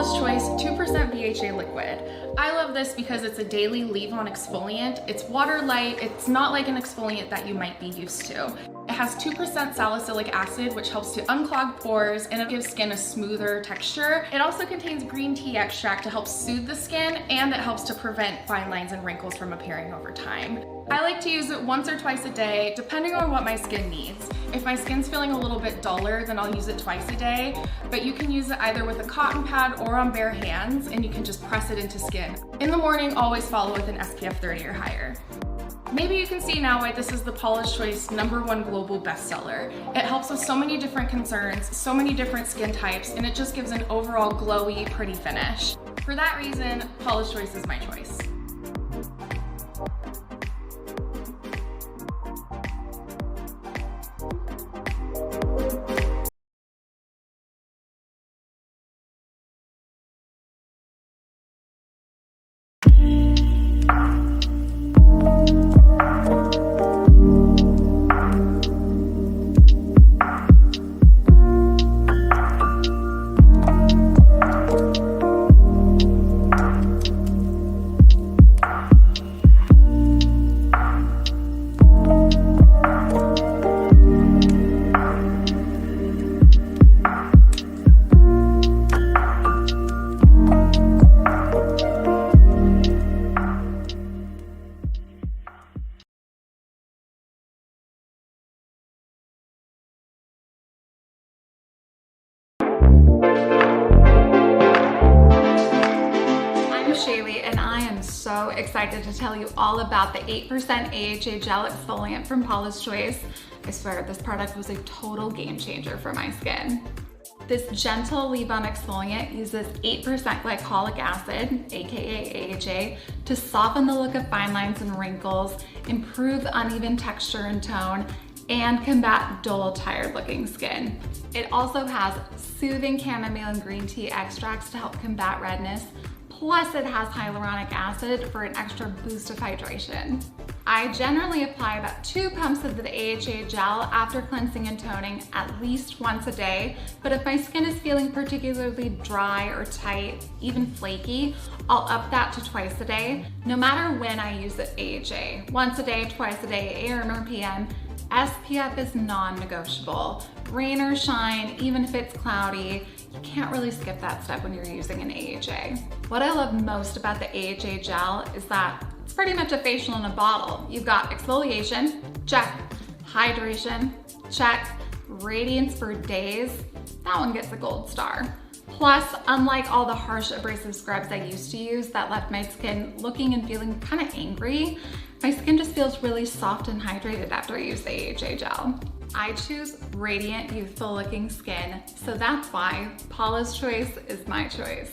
Paula's Choice 2% BHA liquid. I love this because it's a daily leave-on exfoliant. It's water light. It's not like an exfoliant that you might be used to. It has 2% salicylic acid, which helps to unclog pores and it gives skin a smoother texture. It also contains green tea extract to help soothe the skin, and it helps to prevent fine lines and wrinkles from appearing over time. I like to use it once or twice a day, depending on what my skin needs. If my skin's feeling a little bit duller, then I'll use it twice a day, but you can use it either with a cotton pad or on bare hands, and you can just press it into skin. In the morning, always follow with an SPF 30 or higher. Maybe you can see now why this is the Paula's Choice #1 global bestseller. It helps with so many different concerns, so many different skin types, and it just gives an overall glowy, pretty finish. For that reason, Paula's Choice is my choice. And I am so excited to tell you all about the 8% AHA gel exfoliant from Paula's Choice. I swear this product was a total game changer for my skin. This gentle leave-on exfoliant uses 8% glycolic acid, aka AHA, to soften the look of fine lines and wrinkles, improve uneven texture and tone, and combat dull, tired-looking skin. It also has soothing chamomile and green tea extracts to help combat redness. Plus it has hyaluronic acid for an extra boost of hydration. I generally apply about 2 pumps of the AHA gel after cleansing and toning at least once a day, but if my skin is feeling particularly dry or tight, even flaky, I'll up that to twice a day. No matter when I use the AHA, once a day, twice a day, AM or PM, SPF is non-negotiable. Rain or shine, even if it's cloudy, you can't really skip that step when you're using an AHA. What I love most about the AHA gel is that it's pretty much a facial in a bottle. You've got exfoliation, check. Hydration, check. Radiance for days, that one gets a gold star. Plus, unlike all the harsh abrasive scrubs I used to use that left my skin looking and feeling kind of angry, my skin just feels really soft and hydrated after I use the AHA gel. I choose radiant, youthful looking skin, so that's why Paula's Choice is my choice.